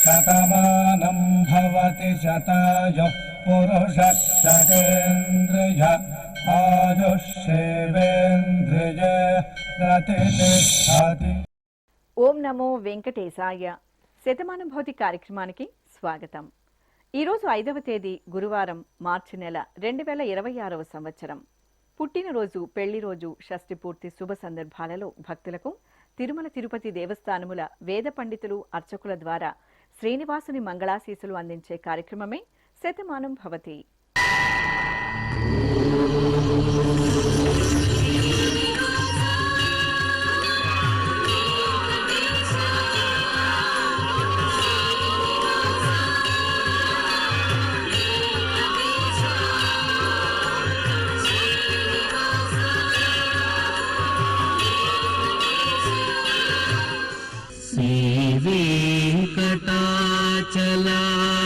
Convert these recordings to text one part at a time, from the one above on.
శతమానం భవతి శతాయుః పురుషः శతేంద్రియ ఆయుష్యేవేంద్రియే ప్రతిష్ఠతి. ఓం నమో వెంకటేశాయ. శతమానం భవతి కార్యక్రమానికి స్వాగతం. ఈరోజు 5వ తేదీ గురువారం, మార్చి నెల 2026వ సంవత్సరం. పుట్టినరోజు, పెళ్లి రోజు, షష్ఠి పూర్తి శుభ సందర్భాలలో భక్తులకు తిరుమల తిరుపతి దేవస్థానముల వేద పండితులు, అర్చకుల ద్వారా శ్రీనివాసుని మంగళాశీసులు అందించే కార్యక్రమమే శతమానం భవతి.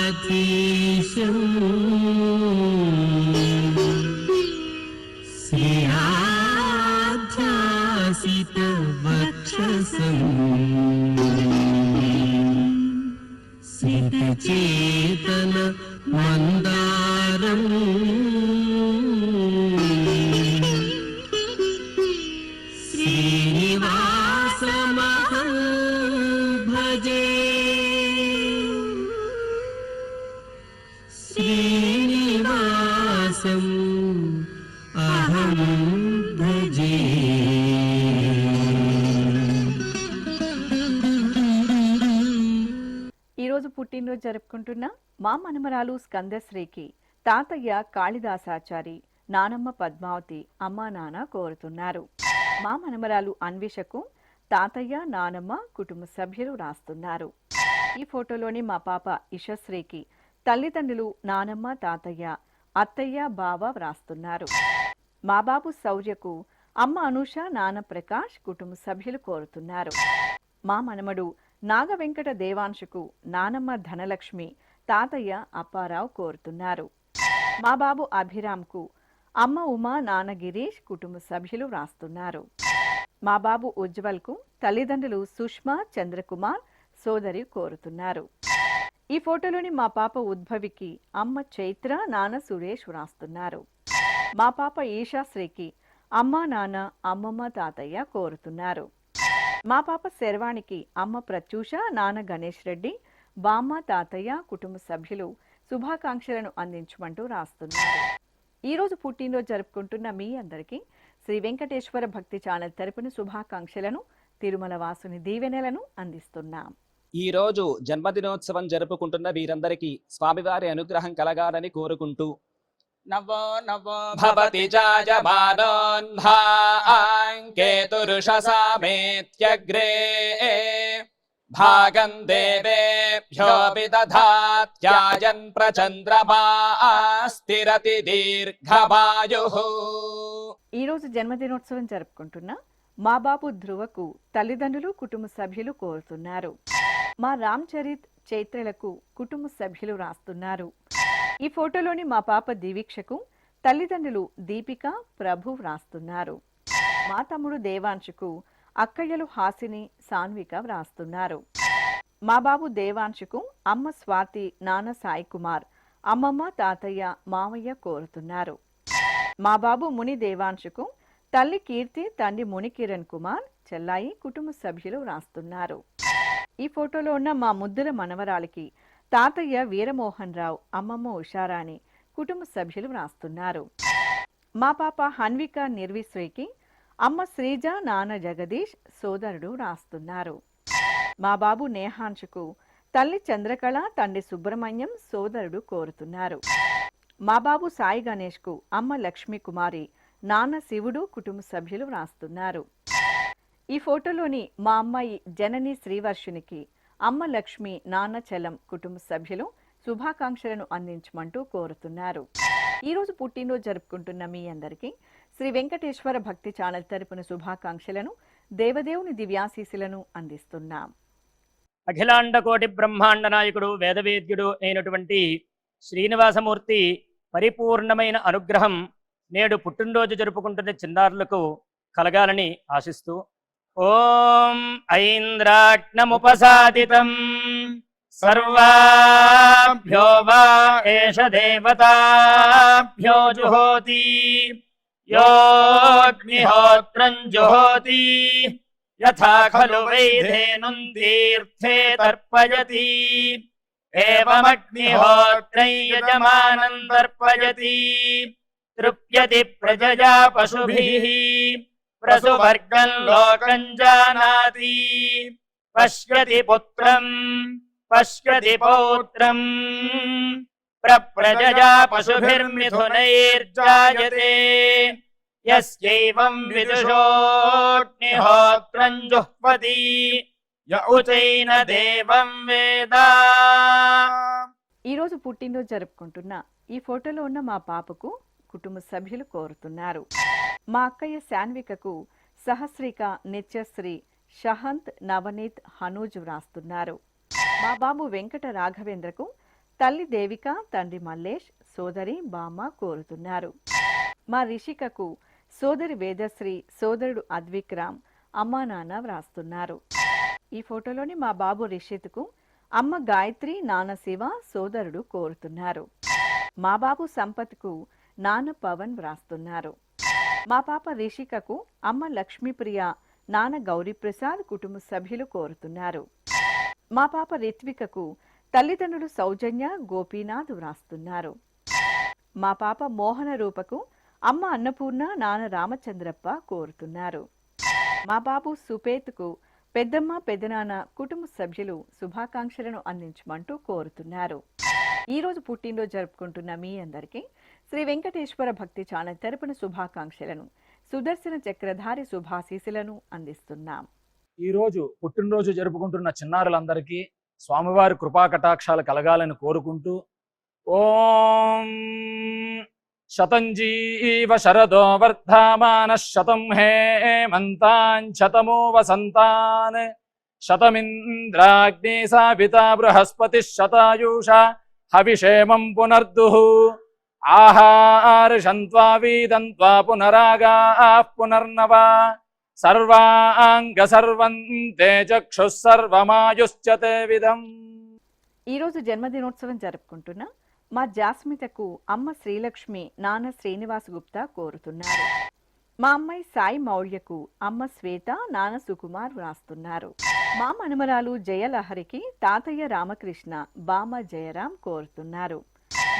చలాధీశం శ్రీయాధ్యాసిత వక్షసం సితచేతన మందారం శ్రీనివాసమహం భజే. శ్రీనివాసం అహం భజే. ఈరోజు పుట్టినరోజు జరుపుకుంటున్న మా మనమరాలు స్కందశ్రీకి తాతయ్య కాళిదాసాచారి, నానమ్మ పద్మావతి, అమ్మా నాన్న కోరుతున్నారు. మా మనమరాలు అన్వేషకు తాతయ్య, నానమ్మ, కుటుంబ సభ్యులు రాస్తున్నారు. ఈ ఫోటోలోని మా పాప ఇషశ్రీకి తల్లిదండ్రులు నానమ్మ, తాతయ్య, అత్తయ్య, బావ వ్రాస్తున్నారు. మా బాబు శౌర్యకు అమ్మ అనూష, నాన్న ప్రకాష్, కుటుంబ సభ్యులు కోరుతున్నారు. మా మనమడు నాగ వెంకట దేవాంశుకు నానమ్మ ధనలక్ష్మి, తాతయ్య అప్పారావు కోరుతున్నారు. మా బాబు అభిరామ్కు అమ్మ ఉమా, నాన్న గిరీష్, కుటుంబ సభ్యులు వ్రాస్తున్నారు. మా బాబు ఉజ్వల్కు తల్లిదండ్రులు సుష్మా, చంద్రకుమార్, సోదరి కోరుతున్నారు. ఈ ఫోటోలోని మా పాప ఉద్భవికి అమ్మ చైత్ర, నాన్న సురేష్ వ్రాస్తున్నారు. మా పాప ఈషాశ్రీకి అమ్మ, నాన్న, అమ్మమ్మ, తాతయ్య కోరుతున్నారు. మా పాప శర్వాణికి అమ్మ ప్రత్యూష, నాన్న గణేష్ రెడ్డి, బామ్మ, తాతయ్య, కుటుంబ సభ్యులు శుభాకాంక్షలను అందించమంటూ రాస్తున్నారు. ఈరోజు పుట్టినరోజు జరుపుకుంటున్న మీ అందరికీ శ్రీ వెంకటేశ్వర భక్తి ఛానల్ తరపున శుభాకాంక్షలను, తిరుమల వాసుని దీవెనలను అందిస్తున్నాం. ఈ రోజు జన్మదినోత్సవం జరుపుకుంటున్న వీరందరికీ స్వామివారి అనుగ్రహం కలగాలని కోరుకుంటూ నవో నవో భవతి జాయమానోన్హాంకేతురుషసామేత్యగ్రే భాగం దేవేభ్యో విదధాత్యాయన్ ప్రచంద్రమా స్థిరతి దీర్ఘమాయుః. ఈరోజు జన్మదినోత్సవం జరుపుకుంటున్న మా బాబు ధ్రువకు తల్లిదండ్రులు, కుటుంబ సభ్యులు కోరుతున్నారు. మా రామ్ చరిత్, చైత్రలకు కుటుంబ సభ్యులు రాస్తున్నారు. ఈ ఫోటోలోని మా పాప దీవీక్షకు తల్లిదండ్రులు దీపిక, ప్రభు వ్రాస్తున్నారు. మా తమ్ముడు దేవాంశుకు అక్కయ్యలు హాసిని, సాన్విక వ్రాస్తున్నారు. మా బాబు దేవాంశుకు అమ్మ స్వాతి, నాన్న సాయి కుమార్, అమ్మమ్మ, తాతయ్య, మామయ్య కోరుతున్నారు. మా బాబు ముని దేవాంశుకు తల్లి కీర్తి, తండ్రి ముని కిరణ్ కుమార్, చెల్లాయి, కుటుంబ సభ్యులు వ్రాస్తున్నారు. ఈ ఫోటోలో ఉన్న మా ముద్దుల మనవరాలికి తాతయ్య వీరమోహన్ రావు, అమ్మమ్మ ఉషారాణి, కుటుంబ సభ్యులు వ్రాస్తున్నారు. మా పాప హన్విక నిర్విశ్రీకి అమ్మ శ్రీజ, నాన్న జగదీష్, సోదరుడు వ్రాస్తున్నారు. మా బాబు నేహాంశుకు తల్లి చంద్రకళ, తండ్రి సుబ్రహ్మణ్యం, సోదరుడు కోరుతున్నారు. మా బాబు సాయి గణేష్కు అమ్మ లక్ష్మీ కుమారి, నాన్న శివుడు, కుటుంబ సభ్యులు వ్రాస్తున్నారు. ఈ ఫోటోలోని మా అమ్మాయి జనని శ్రీవర్షునికి అమ్మ లక్ష్మి, నాన్న చలం, కుటుంబ సభ్యులు శుభాకాంక్షలను అందించమంటూ కోరుతున్నారు. ఈరోజు పుట్టినరోజు జరుపుకుంటున్న మీ అందరికీ శ్రీ వెంకటేశ్వర భక్తి ఛానల్ తరపున శుభాకాంక్షలను, దేవదేవుని దివ్యాశీస్సులను అందిస్తున్నాం. అఖిలాండ కోటి బ్రహ్మాండ నాయకుడు, వేదవేద్యుడు అయినటువంటి శ్రీనివాసమూర్తి పరిపూర్ణమైన అనుగ్రహం నేడు పుట్టినరోజు జరుపుకుంటున్న చిన్నారులకు కలగాలని ఆశిస్తూ ఓం ఐంద్రాగ్నముపసాదితం సర్వాభ్యో వా ఏష దేవతాభ్యో జుహోతి యోగ్నిహోత్రం జుహోతి యథా ఖలు వైధేనుం తీర్థే తర్పయతి ఏవమగ్నిహోత్రం యజమానం తర్పయతి తృప్యతి ప్రజయా పశుభిః ప్రసువర్గం లోకం జానాతి పశ్యతి పుత్రం పశ్యతి పౌత్రం ప్రజయా పశుభిర్మిథునైర్జాయతే యస్యైవం విదుషోऽగ్నిహోత్రం జుహ్వతి య ఉచైన దేవం వేద. ఈరోజు పుట్టినరోజు జరుపుకుంటున్న ఈ ఫోటోలో ఉన్న మా పాపకు కుటుంబ సభ్యులు కోరుతున్నారు. మా అక్కయ్య శాన్వికకు సహస్రిక, నిత్యశ్రీ, షహంత్, నవనీత్, హనూజ్ వ్రాస్తున్నారు. మా బాబు వెంకట రాఘవేంద్రకు తల్లి దేవిక, తండ్రి మల్లేష్, సోదరి బామ్మ కోరుతున్నారు. మా రిషికకు సోదరి వేదశ్రీ, సోదరుడు అద్విక్రామ్, అమ్మా నాన్న వ్రాస్తున్నారు. ఈ ఫోటోలోని మా బాబు రిషిత్కు అమ్మ గాయత్రి, నాన్న శివ, సోదరుడు కోరుతున్నారు. మా బాబు సంపత్కు నాన్న పవన్ వ్రాస్తున్నారు. మా పాప రిషికకు అమ్మ లక్ష్మీప్రియ, నాన్న గౌరీప్రసాద్, కుటుంబ సభ్యులు కోరుతున్నారు. మా పాప రిత్వికకు తల్లిదండ్రులు సౌజన్య, గోపీనాథ్ వ్రాస్తున్నారు. మా పాప మోహన రూపకు అమ్మ అన్నపూర్ణ, నాన్న రామచంద్రప్ప కోరుతున్నారు. మా బాబు సుపేత్కు పెద్దమ్మ, పెద్దనాన్న, కుటుంబ సభ్యులు శుభాకాంక్షలను అందించమంటూ కోరుతున్నారు. ఈరోజు పుట్టినరోజు జరుపుకుంటున్న మీ అందరికీ శ్రీ వెంకటేశ్వర భక్తి ఛానల్ తరపున శుభాకాంక్షలను, సుదర్శన చక్రధారి శుభాశీసులను అందిస్తున్నాం. ఈరోజు పుట్టినరోజు జరుపుకుంటున్న చిన్నారులందరికీ స్వామివారి కృపా కటాక్షాలు కలగాలని కోరుకుంటూ ఓం శతంజీవ శరదో వర్ధమాన శతం హేమంతాన్ శతమో వసంతాన్ శతమింద్రాగ్ని సావితా బృహస్పతి శతాయూషా హవిషేమం పునర్దుః ఆహార్షంత్వా వీదంత్వా పునరాగాః పునర్నవా సర్వాంగ సర్వంతే చక్షుః సర్వమాయుశ్చతే విధం. ఈరోజు జన్మదినోత్సవం జరుపుకుంటున్న మా జాస్మితకు అమ్మ శ్రీలక్ష్మి, నాన్న శ్రీనివాస్ గుప్తా కోరుతున్నారు. మా అమ్మాయి సాయి మౌళ్యకు అమ్మ శ్వేత, నాన్న సుకుమార్ వ్రాస్తున్నారు. మా మనుమరాలు జయలహరికి తాతయ్య రామకృష్ణ, బామ్మ జయరాం కోరుతున్నారు.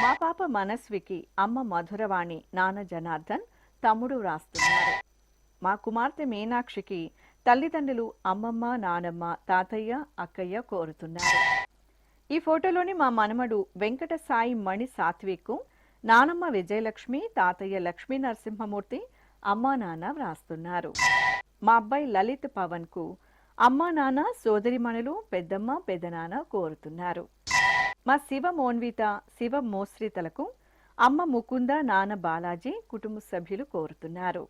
మా పాప మనస్వికి అమ్మ మధురవాణి, నాన్న జనార్దన్, తమ్ముడు వ్రాస్తున్నారు. మా కుమార్తె మీనాక్షికి తల్లిదండ్రులు అమ్మమ్మ, నానమ్మ, తాతయ్య, అక్కయ్య కోరుతున్నారు. ఈ ఫోటోలోని మా మనమడు వెంకట సాయి మణి సాత్విక్కు నానమ్మ విజయలక్ష్మి, తాతయ్య లక్ష్మీ నరసింహమూర్తి, అమ్మా నాన్న వ్రాస్తున్నారు. మా అబ్బాయి లలిత్ పవన్కు అమ్మా నాన్న, సోదరిమణులు, పెద్దమ్మ, పెద్దనాన్న కోరుతున్నారు. మా శివ మోన్విత, శివ మోశ్రితలకు అమ్మ ముకుంద, నాన్న బాలాజీ, కుటుంబ సభ్యులు కోరుతున్నారు.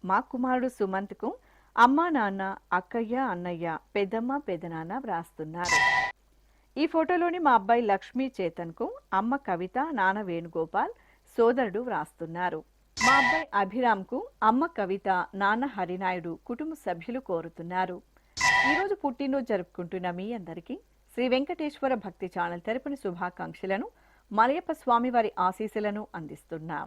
మా కుమారుడు సుమంత్కు అమ్మా నాన్న, అక్కయ్య, అన్నయ్య, పెద్దమ్మ, పెద్దనాన్న వ్రాస్తున్నారు. ఈ ఫోటోలోని మా అబ్బాయి లక్ష్మీ చేతన్కు అమ్మ కవిత, నాన్న వేణుగోపాల్, సోదరుడు వ్రాస్తున్నారు. మా అబ్బాయి అభిరామ్కు అమ్మ కవిత, నాన్న హరినాయుడు, కుటుంబ సభ్యులు కోరుతున్నారు. ఈరోజు పుట్టినరోజు జరుపుకుంటున్న మీ అందరికీ శ్రీ వెంకటేశ్వర భక్తి ఛానల్ తరపున శుభాకాంక్షలను, మలయప్ప స్వామి వారి ఆశీస్సులను అందిస్తున్నాం.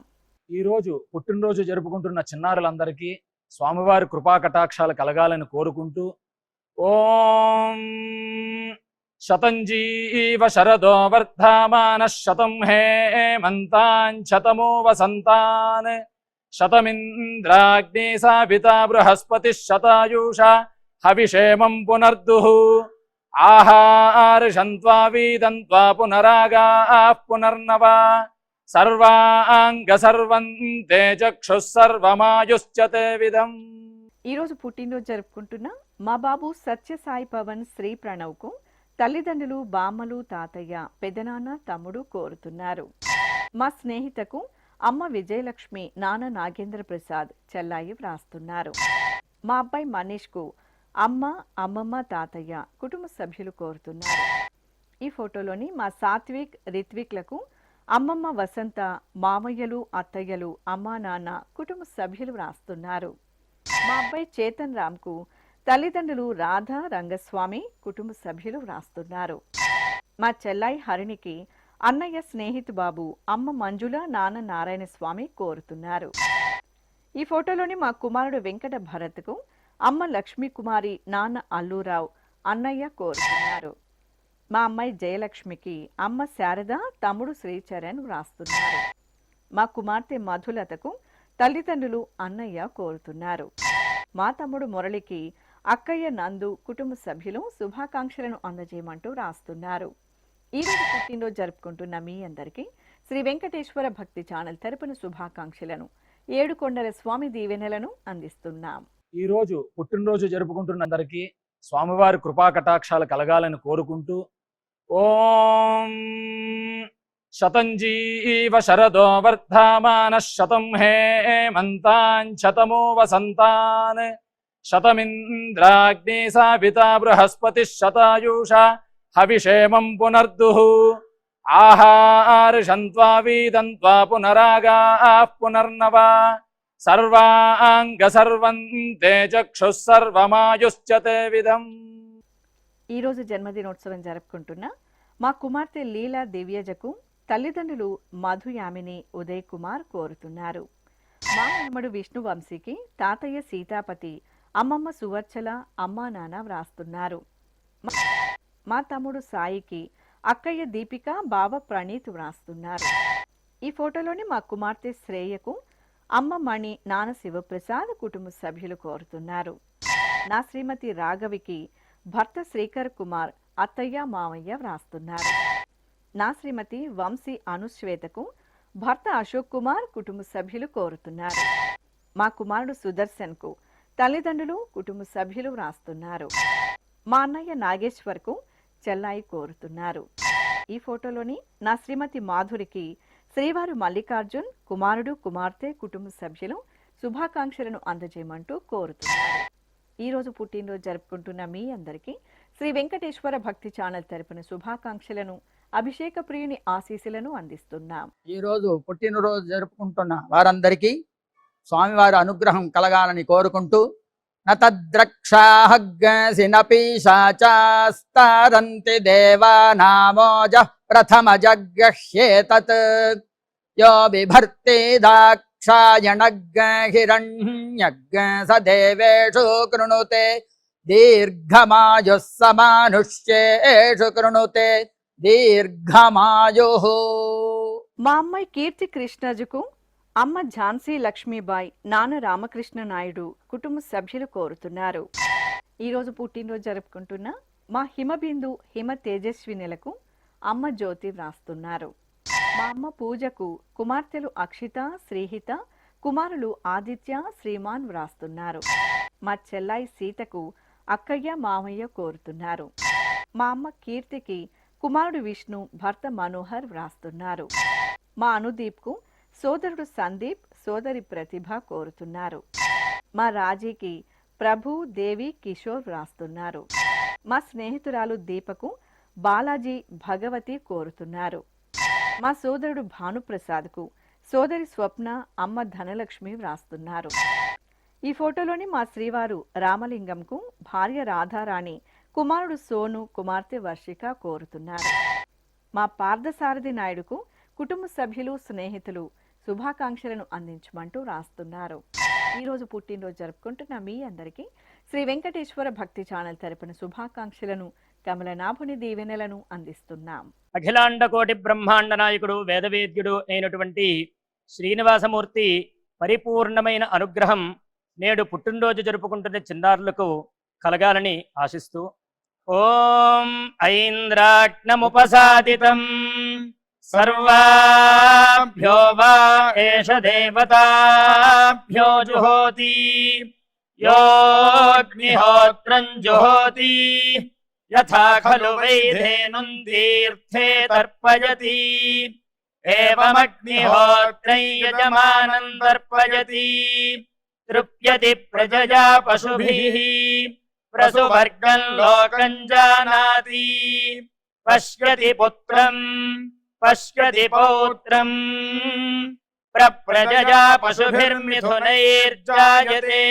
ఈరోజు పుట్టినరోజు జరుపుకుంటున్న చిన్నారులందరికీ స్వామివారి కృపా కటాక్షాలు కలగాలని కోరుకుంటూ ఓం శతంజీవ శరదో వర్ధమాన శతం హేమంతాన్ శతమో వసంతాన్ శతమింద్రాగ్ని సావితా బృహస్పతి శతాయూషా హవిషేమం పునర్దుః ఆహార్షంత్వా వీదంత్వా పునరాగాః పునర్నవా సర్వాంగ సర్వంతే చక్షుః సర్వమాయుశ్చతే విధం. ఈరోజు పుట్టినరోజు జరుపుకుంటున్న మా బాబు సత్యసాయి పవన్ శ్రీ ప్రణవ్కు తల్లిదండ్రులు, బామ్మలు, తాతయ్య, పెదనాన్న, తమ్ముడు కోరుతున్నారు. మా స్నేహితకు అమ్మ విజయలక్ష్మి, నాన్న నాగేంద్ర ప్రసాద్, చెల్లాయి వ్రాస్తున్నారు. మా అబ్బాయి మనీష్కు అమ్మ, అమ్మమ్మ, తాతయ్య, కుటుంబ సభ్యులు కోరుతున్నారు. ఈ ఫోటోలోని మా సాత్విక్, రిత్విక్లకు అమ్మమ్మ వసంత, మామయ్యలు, అత్తయ్యలు, అమ్మా నాన్న, కుటుంబ సభ్యులు వ్రాస్తున్నారు. మా అబ్బాయి చేతన్ రామ్కు తల్లిదండ్రులు రాధా రంగస్వామి కుటుంబ సభ్యులు వ్రాస్తున్నారు. మా చెల్లాయి హరిణికి అన్నయ్య స్నేహితు బాబు, అమ్మ మంజుల, నాన్న నారాయణ స్వామి కోరుతున్నారు. ఈ ఫోటోలోని మా కుమారుడు వెంకట భరత్కు అమ్మ లక్ష్మీ కుమారి, నాన్న అల్లురావు, అన్నయ్య కోరుతున్నారు. మా అమ్మాయి జయలక్ష్మికి అమ్మ శారద, తమ్ముడు శ్రీచరణ్ వ్రాస్తున్నారు. మా కుమార్తె మధులతకు తల్లిదండ్రులు అన్నయ్య కోరుతున్నారు. మా తమ్ముడు మురళికి అక్కయ్య నందు కుటుంబ సభ్యులు శుభాకాంక్షలను అందజేయమంటూ రాస్తున్నారు. ఈరోజు పుట్టినరోజు జరుపుకుంటున్న మీ అందరికీ శ్రీ వెంకటేశ్వర భక్తి ఛానల్ తరపున శుభాకాంక్షలను, ఏడుకొండల స్వామి దీవెనలను అందిస్తున్నాం. ఈ రోజు పుట్టినరోజు జరుపుకుంటున్న అందరికీ స్వామివారి కృపా కటాక్షాలు కలగాలని కోరుకుంటూ ఓం శతంజీవ శరదో వర్ధమాన శతం హేమంతాన్ శతమో వసంతాన్ శతమింద్రాగ్ని సావితా బృహస్పతి శతాయూష హవిషేమం పునర్దుః ఆహార్షంత్వా వీదంత్వా పునరాగాః పునర్నవా సర్వాంగ సర్వంతే చక్షుః సర్వమాయుశ్చతే విధం. ఈరోజు జన్మదినోత్సవం జరుపుకుంటున్న మా కుమార్తె లీలా దివ్యజకు తల్లిదండ్రులు మధుయామిని, ఉదయ్ కుమార్ కోరుతున్నారు. మా మనమడు విష్ణువంశీకి తాతయ్య సీతాపతి, అమ్మమ్మ సువర్చల, అమ్మా నాన్న వ్రాస్తున్నారు. మా తమ్ముడు సాయికి అక్కయ్య దీపిక, బావ ప్రణీత్ వ్రాస్తున్నారు. ఈ ఫోటోలోని మా కుమార్తె శ్రేయకు అమ్మ మణి, నాన్న శివప్రసాద్ కుటుంబ సభ్యులు కోరుతున్నారు. నా శ్రీమతి రాఘవికి భర్త శ్రీకర్ కుమార్, అత్తయ్య మామయ్య వ్రాస్తున్నారు. నా శ్రీమతి వంశీ అనుశ్వేతకు భర్త అశోక్ కుమార్ కుటుంబ సభ్యులు కోరుతున్నారు. మా కుమారుడు సుదర్శన్కు తల్లిదండ్రులు కుటుంబ సభ్యులు వ్రాస్తున్నారు. మా అన్నయ్య నాగేశ్వర్కు చెల్లాయి కోరుతున్నారు. ఈ ఫోటోలోని నా శ్రీమతి మాధురికి శ్రీవారు మల్లికార్జున్, కుమారుడు కుమార్తె కుటుంబ సభ్యులు శుభాకాంక్షలను అందజేయమంటూ కోరుతున్నారు. ఈరోజు పుట్టినరోజు జరుపుకుంటున్న మీ అందరికీ శ్రీ వెంకటేశ్వర భక్తి ఛానల్ తరపున శుభాకాంక్షలను, అభిషేక ప్రియుని ఆశీస్సులను అందిస్తున్నాం. ఈరోజు పుట్టినరోజు జరుపుకుంటున్న వారందరికీ స్వామివారి అనుగ్రహం కలగాలని కోరుకుంటూ నతద్రక్షాహగ్గసినపీశాచాస్తారంతి దేవానామోజ ప్రథమ జగ్గహ్యేతత్ యో బిభర్తి దాక్షాయణగ్గహిరణ్యగ్గ స దేవేషు కృణుతే దీర్ఘమాయుః సమానుష్యేషు కృణుతే దీర్ఘమాయుః. మా అమ్మాయి కీర్తి కృష్ణజుకు అమ్మ ఝాన్సీ లక్ష్మీబాయి, నాన్న రామకృష్ణ నాయుడు కుటుంబ సభ్యులు కోరుతున్నారు. ఈరోజు పుట్టినరోజు జరుపుకుంటున్న మా హిమబిందు, హిమ తేజస్వినులకు అమ్మ జ్యోతి వ్రాస్తున్నారు. మా అమ్మ పూజకు కుమార్తెలు అక్షిత, శ్రీహిత, కుమారులు ఆదిత్య, శ్రీమాన్ వ్రాస్తున్నారు. మా చెల్లాయి సీతకు అక్కయ్య మామయ్య కోరుతున్నారు. మా అమ్మ కీర్తికి కుమారుడు విష్ణు, భర్త మనోహర్ వ్రాస్తున్నారు. మా అనుదీప్కు సోదరుడు సందీప్, సోదరి ప్రతిభ కోరుతున్నారు. మా రాజీకి ప్రభు, దేవి, కిషోర్ వ్రాస్తున్నారు. మా స్నేహితురాలు దీపకు బాలాజీ, భగవతి కోరుతున్నారు. మా సోదరుడు భానుప్రసాద్కు సోదరి స్వప్న, అమ్మ ధనలక్ష్మి వ్రాస్తున్నారు. ఈ ఫోటోలోని మా శ్రీవారు రామలింగంకు భార్య రాధారాణి, కుమారుడు సోను, కుమార్తె వర్షిక కోరుతున్నారు. మా పార్థసారథి నాయుడుకు కుటుంబ సభ్యులు, స్నేహితులు శుభాకాంక్షలను అందించమంటూ రాస్తున్నారు. ఈరోజు పుట్టినరోజు జరుపుకుంటున్న మీ అందరికీ శ్రీ వెంకటేశ్వర భక్తి ఛానల్ తరపున శుభాకాంక్షలను, కమలనాభుని దీవెనలను అందిస్తున్నాం. అఖిలాండ కోటి బ్రహ్మాండ నాయకుడు, వేదవేద్యుడు అయినటువంటి శ్రీనివాసమూర్తి పరిపూర్ణమైన అనుగ్రహం నేడు పుట్టినరోజు జరుపుకుంటున్న చిన్నారులకు కలగాలని ఆశిస్తూ ఓం ఐంద్రాగ్నముపసాదితం సర్వాభ్యో వా ఏష దేవతాభ్యో జుహోతి యోగ్నిహోత్రం జుహోతి యథా ఖలు వైధేనుం తీర్థే తర్పయతి ఏవమగ్నిహోత్రం యజమానం తర్పయతి తృప్యతి ప్రజయా పశుభిః ప్రసువర్గం లోకం జానాతి పశ్యతి పుత్రం పశ్యతి పౌత్రం ప్రజయా పశుభిర్మిథునైర్జాయతే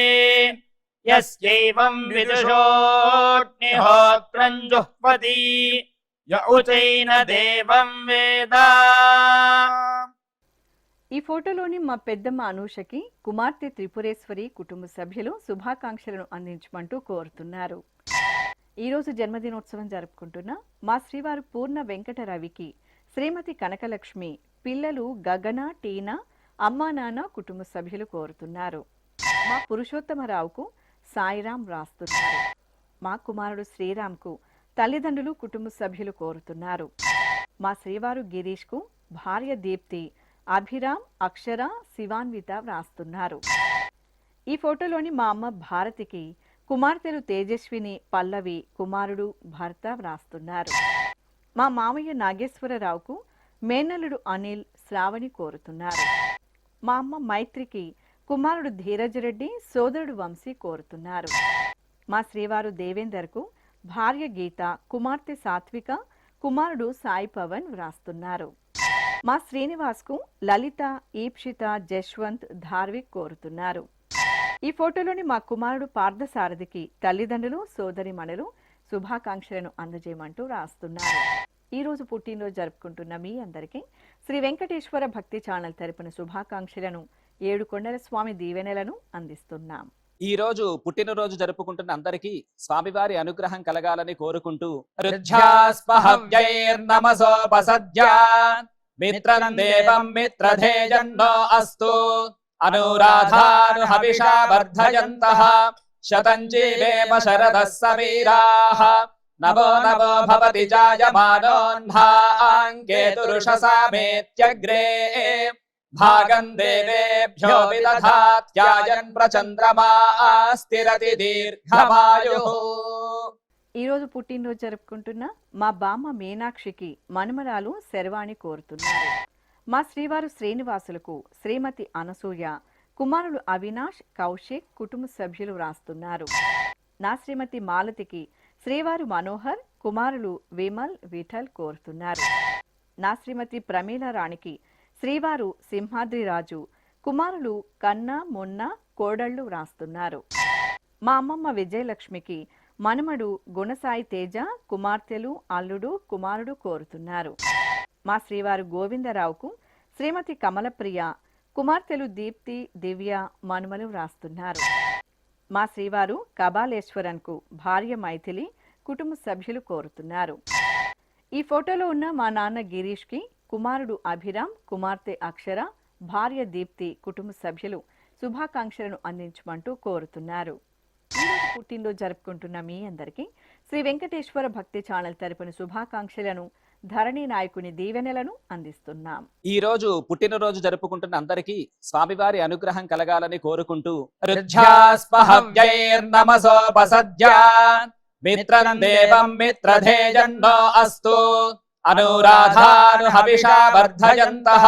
యస్యైవం విదుషోऽగ్నిహోత్రం జుహ్వతి య ఉచైన దేవం వేద. ఈ ఫోటోలోని మా పెద్దమ్మ అనూషకి కుమార్తె త్రిపురేశ్వరి కుటుంబ సభ్యులు శుభాకాంక్షలను అందించమంటూ కోరుతున్నారు. ఈరోజు జన్మదినోత్సవం జరుపుకుంటున్న మా శ్రీవారు పూర్ణ వెంకట రవికి శ్రీమతి కనకలక్ష్మి, పిల్లలు గగన, టీనా, అమ్మా నాన్న కుటుంబ సభ్యులు కోరుతున్నారు. మా పురుషోత్తమరావుకు సాయిరాం రాస్తున్నారు. మా కుమారుడు శ్రీరామ్కు తల్లిదండ్రులు కుటుంబ సభ్యులు కోరుతున్నారు. మా శ్రీవారు గిరీష్కు భార్య దీప్తి, అభిరామ్, అక్షర, శివాన్విత వ్రాస్తున్నారు. ఈ ఫోటోలోని మా అమ్మ భారతికి కుమార్తెలు తేజస్విని, పల్లవి, కుమారుడు భర్త వ్రాస్తున్నారు. మా మామయ్య నాగేశ్వరరావుకు మేనల్లుడు అనిల్, శ్రావణి కోరుతున్నారు. మా అమ్మ మైత్రికి కుమారుడు ధీరజ్ రెడ్డి, సోదరుడు వంశీ కోరుతున్నారు. మా శ్రీవారు దేవేందర్కు భార్య గీత, కుమార్తె సాత్విక, కుమారుడు సాయి పవన్ వ్రాస్తున్నారు. మా శ్రీనివాస్కు లలిత, ఈప్షిత, జశ్వంత్, ధార్విక్ కోరుతున్నారు. ఈ ఫోటోలోని మా కుమారుడు పార్థసారథికి తల్లిదండ్రులు, సోదరిమణులు శుభాకాంక్షలను అందజేయమంటూ రాస్తున్నారు. ఈ రోజు పుట్టినరోజు జరుపుకుంటున్న మీ అందరికీ శ్రీ వెంకటేశ్వర భక్తి ఛానల్ తరపున శుభాకాంక్షలను, ఏడుకొండల స్వామి దీవెనలను అందిస్తున్నాం. ఈ రోజు పుట్టినరోజు జరుపుకుంటున్న అందరికీ స్వామివారి అనుగ్రహం కలగాలని కోరుకుంటూ రుధ్యాస్పహవ్యైర్నమసోపసద్యా మిత్రం దేవం మిత్రధేజన్నో అస్తు అనురాధానుహవిషా వర్ధయంతః శతం జీవేమ శరదః సవీరాః నమో నమో భవతి జాయమానోన్హాంకేతురుషసామేత్యగ్రే భాగం దేవేభ్యో విదధాత్యాయన్ ప్రచంద్రమా స్థిరతి దీర్ఘమాయుః. ఈరోజు పుట్టినరోజు జరుపుకుంటున్న మా బామ్మ మీనాక్షికి మనుమరాలు శర్వాణి కోరుతున్నారు. మా శ్రీవారు శ్రీనివాసులకు శ్రీమతి అనసూయ, కుమారులు అవినాష్, కౌశిక్ కుటుంబ సభ్యులు వ్రాస్తున్నారు. నా శ్రీమతి మాలతికి శ్రీవారు మనోహర్, కుమారులు విమల్, విఠల్ కోరుతున్నారు. నా శ్రీమతి ప్రమీల రాణికి శ్రీవారు సింహాద్రిరాజు, కుమారులు కన్నా, మొన్న, కోడళ్లు వ్రాస్తున్నారు. మా అమ్మమ్మ విజయలక్ష్మికి మనుమడు గుణసాయి తేజ, కుమార్తెలు, అల్లుడు, కుమారుడు కోరుతున్నారు. మా శ్రీవారు గోవిందరావుకు శ్రీమతి కమలప్రియ, కుమార్తెలు దీప్తి, దివ్య, మనుమలు వ్రాస్తున్నారు. మా శ్రీవారు కబాలేశ్వరన్కు భార్య మైథిలి, కుటుంబ సభ్యులు కోరుతున్నారు. ఈ ఫోటోలో ఉన్న మా నాన్న గిరీష్కి కుమారుడు అభిరామ్, కుమార్తె అక్షర, భార్య దీప్తి, కుటుంబ సభ్యులు శుభాకాంక్షలను అందించమంటూ కోరుతున్నారు. ఈరోజు పుట్టినరోజు జరుపుకుంటున్న మీ అందరికీ శ్రీ వెంకటేశ్వర భక్తి ఛానల్ తరపున శుభాకాంక్షలను, ధరణి నాయకుని దీవెనలను అందిస్తున్నాం. ఈ రోజు పుట్టినరోజు జరుపుకుంటున్న అందరికీ స్వామివారి అనుగ్రహం కలగాలని కోరుకుంటూ రుధ్యాస్పహవ్యైర్నమసోపసద్యా మిత్రం దేవం మిత్రధేజన్నో అస్తు అనురాధానుహవిషా వర్ధయంతః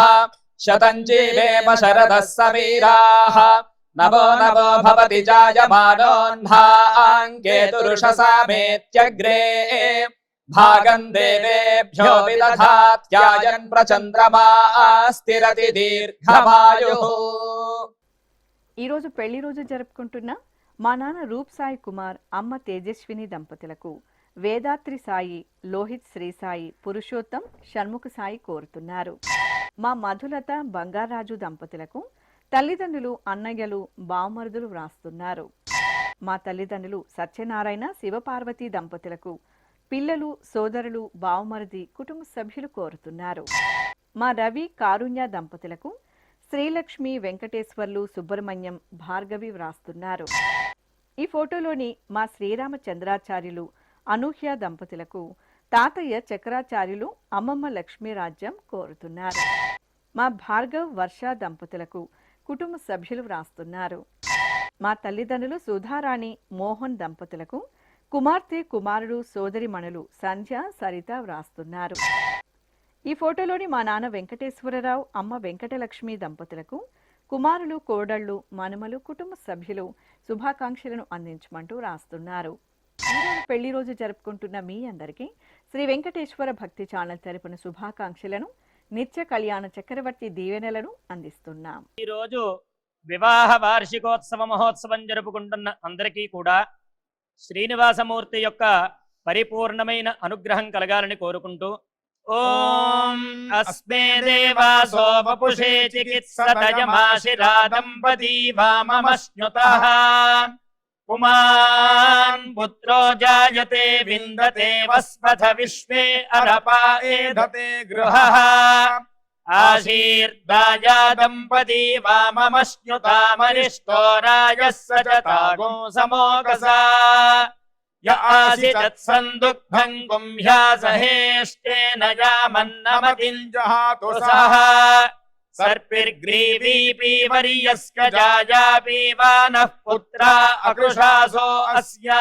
శతం జీవేమ శరదః సవీరాః నమో నమో భవతి జాయమానోన్హాంకేతురుషసామేత్యగ్రే భాగం దేవేభ్యో విదధాత్యాయన్ ప్రచంద్రమా స్థిరతి దీర్ఘమాయుః. ఈరోజు పెళ్లి రోజు జరుపుకుంటున్న మా నాన్న రూప్ సాయి కుమార్, అమ్మ తేజస్విని దంపతులకు వేదాత్రి సాయి, లోహిత్ శ్రీ సాయి, పురుషోత్తం, షణ్ముఖ సాయి కోరుతున్నారు. మా మధులత బంగారాజు దంపతులకు తల్లిదండ్రులు, అన్నయ్యలు, బావమరుదులు వ్రాస్తున్నారు. మా తల్లిదండ్రులు సత్యనారాయణ, శివపార్వతి దంపతులకు పిల్లలు, సోదరులు, బావమరిది, కుటుంబ సభ్యులు కోరుతున్నారు. మా రవి, కారుణ్య దంపతులకు శ్రీలక్ష్మి, వెంకటేశ్వర్లు, సుబ్రహ్మణ్యం, భార్గవి వ్రాస్తున్నారు. ఈ ఫోటోలోని మా శ్రీరామచంద్రాచార్యులు, అనూహ్య దంపతులకు తాతయ్య చక్రాచార్యులు, అమ్మమ్మ లక్ష్మీరాజ్యం కోరుతున్నారు. మా భార్గవ్, వర్ష దంపతులకు కుటుంబ సభ్యులు వ్రాస్తున్నారు. మా తల్లిదండ్రులు సుధారాణి, మోహన్ దంపతులకు కుమార్తె, కుమారుడు, సోదరిమణులు సంధ్య, సరిత వ్రాస్తున్నారు. ఈ ఫోటోలోని మా నాన్న వెంకటేశ్వరరావు, అమ్మ వెంకటలక్ష్మి దంపతులకు కుమారులు, కోడళ్లు, మనుమలు, కుటుంబ సభ్యులు శుభాకాంక్షలను అందించమంటూ రాస్తున్నారు. ఈరోజు పెళ్లి రోజు జరుపుకుంటున్న మీ అందరికీ శ్రీ వెంకటేశ్వర భక్తి ఛానల్ తరపున శుభాకాంక్షలను, నిత్య కళ్యాణ చక్రవర్తి దీవెనలను అందిస్తున్నాం. ఈరోజు వివాహ వార్షికోత్సవ మహోత్సవం జరుపుకుంటున్న అందరికీ కూడా శ్రీనివాసమూర్తి యొక్క పరిపూర్ణమైన అనుగ్రహం కలగాలని కోరుకుంటూ ఓం అస్మే దేవాసో వపుషే చికిత్సతయమాశిరా దంపతీ వామమశ్నుతః పుమాన్ పుత్రో జాయతే విందతే వస్పథ విశ్వే అరపా ఏధతే గృహః ఆశీర్దాయ దంపతీ వామమశ్నుతామరిష్టో రాజः సచతాగో సమోకసా య ఆసిచత్ సందుగ్ధం గుంహ్యాసహేష్టేన యామన్నమతిం జహాతు సహ సర్పిర్గ్రీవీపీ వర్యస్క జాయాపీవానః పుత్రా అకృషాసో అస్యా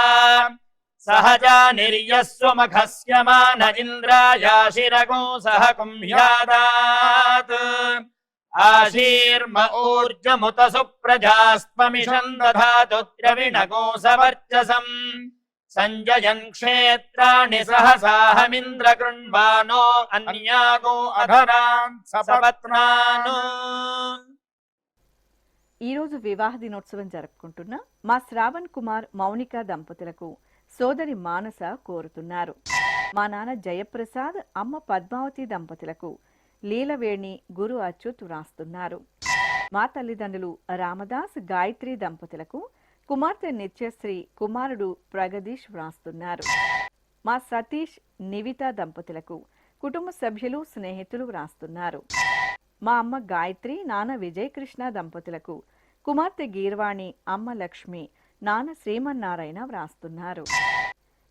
సహజా నిర్యస్వమఖస్య మాన ఇంద్రాయాశిరగో సహ కుంభ్యాదాత్ ఆశీర్మ ఊర్జముత సుప్రజాస్త్వమిషం దధాతు ద్రవిణగో సవర్చసం సంజయన్ క్షేత్రాణి సహసాహమింద్ర కృణ్వానో అన్యాగో అధరాన్ సపత్నాను. ఈరోజు వివాహ దినోత్సవం జరుపుకుంటున్న మా శ్రావణ్ కుమార్ మౌనిక దంపతులకు సోదరి మానస కోరుతున్నారు. మా నాన్న జయప్రసాద్ అమ్మ పద్మావతి దంపతులకు లీలవేణి గురు అచ్యుత్ వ్రాస్తున్నారు. మా తల్లిదండ్రులు రామదాస్ గాయత్రి దంపతులకు కుమార్తె నిత్యశ్రీ కుమారుడు ప్రగదీష్ వ్రాస్తున్నారు. మా సతీష్ నివిత దంపతులకు కుటుంబ సభ్యులు స్నేహితులు వ్రాస్తున్నారు. మా అమ్మ గాయత్రి నాన్న విజయకృష్ణ దంపతులకు కుమార్తె గీర్వాణి అమ్మ లక్ష్మి నాన్న శ్రీమన్నారాయణ వ్రాస్తున్నారు.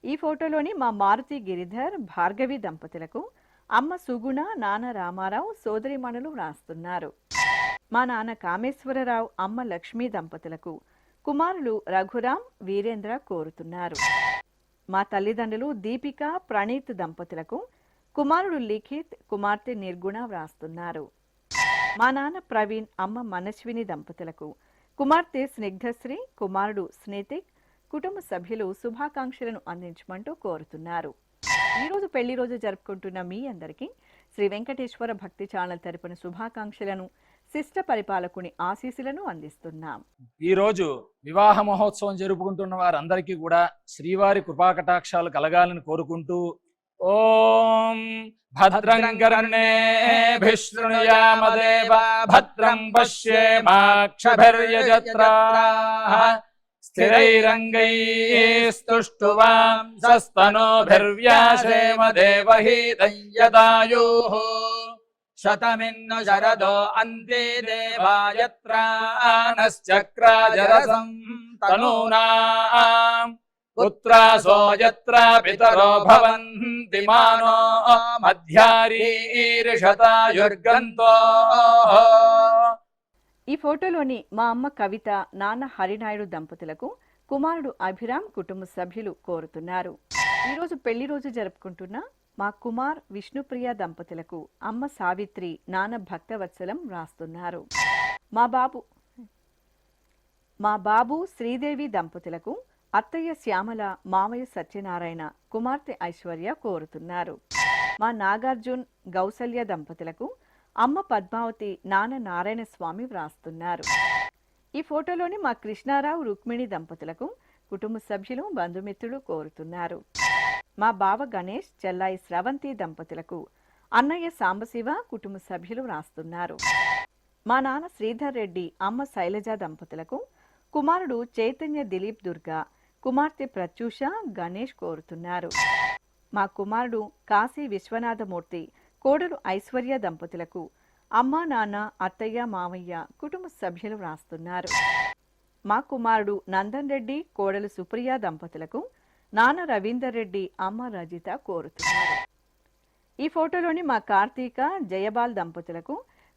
ఈ ఫోటోలోని మా మారుతి గిరిధర్ భార్గవి దంపతులకు అమ్మ సుగుణ నాన్న రామారావు సోదరిమణులు వ్రాస్తున్నారు. మా నాన్న కామేశ్వరరావు అమ్మ లక్ష్మీ దంపతులకు కుమారులు రఘురాం వీరేంద్ర కోరుతున్నారు. మా తల్లిదండ్రులు దీపిక ప్రణీత్ దంపతులకు కుమారుడు లిఖిత్ కుమార్తె నిర్గుణ వ్రాస్తున్నారు. మా నాన్న ప్రవీణ్ అమ్మ మనస్విని దంపతులకు కుమార్తె స్నిగ్ధశ్రీ కుమారుడు స్నేతిక్ కుటుంబ సభ్యులు శుభాకాంక్షలను అందించమంటూ కోరుతున్నారు. ఈరోజు పెళ్లి రోజు జరుపుకుంటున్న మీ అందరికీ శ్రీ వెంకటేశ్వర భక్తి ఛానల్ తరపున శుభాకాంక్షలను శిష్ట పరిపాలకుని ఆశీస్సులను అందిస్తున్నాం. ఈ రోజు వివాహ మహోత్సవం జరుపుకుంటున్న వారందరికీ కూడా శ్రీవారి కృపాకటాక్షాలు కలగాలని కోరుకుంటూ ఓం భద్రం కర్ణేభిః శృణుయామదేవ భద్రం పశ్యేమాక్షభిర్యజత్రాః స్థిరైరంగైస్తుష్టువాంసస్తనోభిర్వ్యాసేమ దేవహీతం యదాయుః శతమిన్ను శరదో అంతే దేవాయత్రానశ్చక్రాజరసం తనూనాం పుత్రాసో యత్ర పితరో భవంతి మానో మధ్యారీర్షతాయుర్గంతో. ఈ ఫోటోలోని మా అమ్మ కవిత నాన్న హరినాయుడు దంపతులకు కుమారుడు అభిరామ్ కుటుంబ సభ్యులు కోరుతున్నారు. ఈరోజు పెళ్లి రోజు జరుపుకుంటున్న మా కుమార్ విష్ణుప్రియ దంపతులకు అమ్మ సావిత్రి నాన్న భక్తవత్సలం వ్రాస్తున్నారు. మా బాబు శ్రీదేవి దంపతులకు అత్తయ్య శ్యామల మామయ్య సత్యనారాయణ కుమార్తె ఐశ్వర్య కోరుతున్నారు. మా నాగార్జున్ గౌసల్య దంపతులకు అమ్మ పద్మావతి నాన్న నారాయణ స్వామి వ్రాస్తున్నారు. ఈ ఫోటోలోని మా కృష్ణారావు రుక్మిణి దంపతులకు కుటుంబ సభ్యులు బంధుమిత్రులు కోరుతున్నారు. మా బావ గణేష్ చెల్లాయి స్రవంతి దంపతులకు అన్నయ్య సాంబశివ కుటుంబ సభ్యులు వ్రాస్తున్నారు. మా నాన్న శ్రీధర్ రెడ్డి అమ్మ శైలజ దంపతులకు కుమారుడు చైతన్య దిలీప్ దుర్గా కుమార్తె ప్రత్యూష గణేష్ కోరుతున్నారు. మా కుమారుడు కాశీ విశ్వనాథమూర్తి కోడలు ఐశ్వర్య దంపతులకు అమ్మ నాన్న అత్తయ్య మామయ్య కుటుంబ సభ్యులు వ్రాస్తున్నారు. మా కుమారుడు నందన్ రెడ్డి కోడలు సుప్రియ దంపతులకు నాన్న రవీందర్ రెడ్డి అమ్మ రజిత కోరుతున్నారు. ఈ ఫోటోలోని మా కార్తీక జయబాల్ దంపతులకు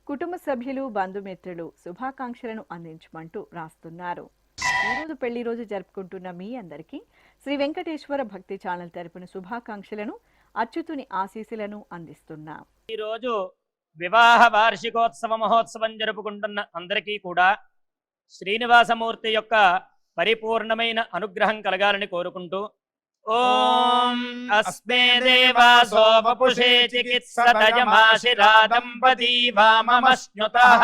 కుటుంబ సభ్యులు బంధుమిత్రులు శుభాకాంక్షలను అందించమంటూ రాస్తున్నారు. ఈరోజు పెళ్లి రోజు జరుపుకుంటున్న మీ అందరికీ శ్రీ వెంకటేశ్వర భక్తి ఛానల్ తరపున శుభాకాంక్షలను అచ్యుతుని ఆశీస్సులను అందిస్తున్నాం. ఈరోజు వివాహ వార్షికోత్సవ మహోత్సవం జరుపుకుంటున్న అందరికీ కూడా శ్రీనివాసమూర్తి యొక్క పరిపూర్ణమైన అనుగ్రహం కలగాలని కోరుకుంటూ ఓం అస్మే దేవాసో వపుషే చికిత్సతయమాశిరా దంపతీ వామమశ్నుతః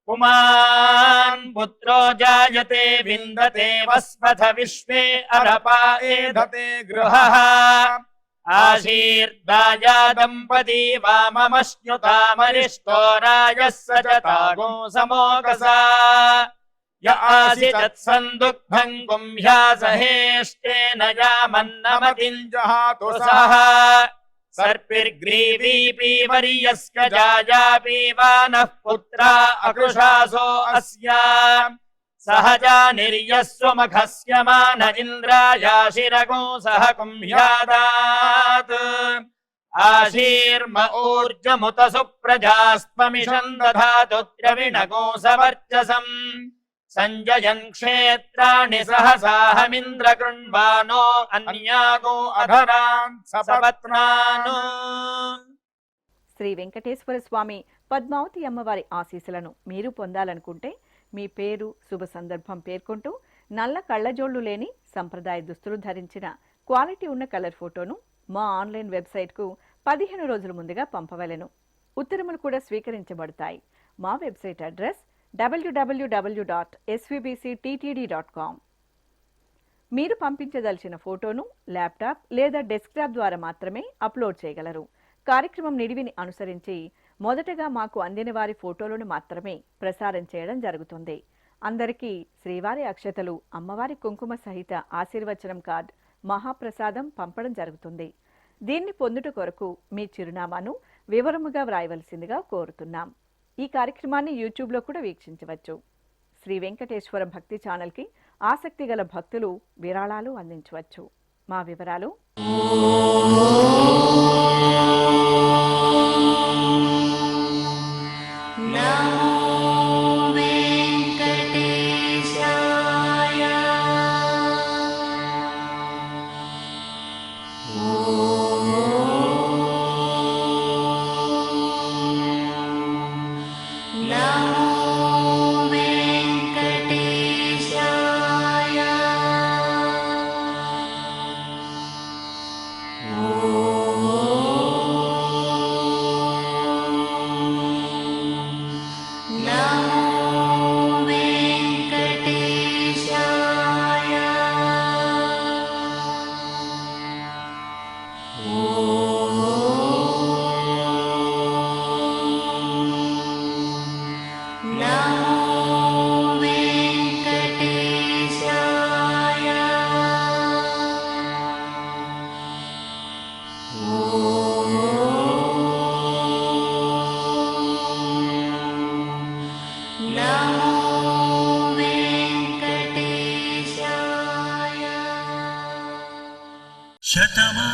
పుమాన్ పుత్రో జాయతే విందతే వస్పథ విశ్వే అరపా ఏధతే గృహః ఆశీర్దాయా దంపతీ వామమశ్నుతామరిష్టో రాజः సజతాగో సమోకసా య ఆసిచత్సందుగ్ధం గుంహ్యాసహేష్టేన యామన్నమతింజహాతు సహ సర్పిర్గ్రీవీ పీవర్యస్క జాయా పీవానః పుత్రా అకృషాసో అస్యా సహజా నిర్యస్వమఖస్య మాన ఇంద్రాయాశిరగో సహ కుంభ్యాదాత్ ఆశీర్మ ఊర్జముత సుప్రజాస్త్వమిషం దధాతు ద్రవిణగో సవర్చసం సంజయన్ క్షేత్రాణి సహసాహమింద్ర కృణ్వానో అన్యాగో అధరాన్ సపత్నాను. శ్రీ వెంకటేశ్వర స్వామి పద్మావతి అమ్మవారి ఆశీస్సులను మీరు పొందాలనుకుంటే మీ పేరు శుభ సందర్భం పేర్కొంటూ నల్ల కళ్ళజోళ్లు లేని సంప్రదాయ దుస్తులు ధరించిన క్వాలిటీ ఉన్న కలర్ ఫోటోను మా ఆన్లైన్ వెబ్సైట్కు 15 రోజుల ముందుగా పంపవలెను. ఉత్తరములు కూడా స్వీకరించబడతాయి. మా వెబ్సైట్ అడ్రస్ www.svbcttd.com. మీరు పంపించదలిచిన ఫోటోను ల్యాప్టాప్ లేదా డెస్క్టాప్ ద్వారా మాత్రమే అప్లోడ్ చేయగలరు. కార్యక్రమం నిడివిని అనుసరించి మొదటగా మాకు అందిన వారి ఫోటోలను మాత్రమే ప్రసారం చేయడం జరుగుతుంది. అందరికీ శ్రీవారి అక్షతలు, అమ్మవారి కుంకుమ సహిత ఆశీర్వచనం కార్డ్, మహాప్రసాదం పంపడం జరుగుతుంది. దీన్ని పొందుట కొరకు మీ చిరునామాను వివరముగా వ్రాయవలసిందిగా కోరుతున్నాం. ఈ కార్యక్రమాన్ని యూట్యూబ్లో కూడా వీక్షించవచ్చు. శ్రీ వెంకటేశ్వర భక్తి ఛానల్కి ఆసక్తి గల భక్తులు విరాళాలు అందించవచ్చు. మా వివరాలు: శతమా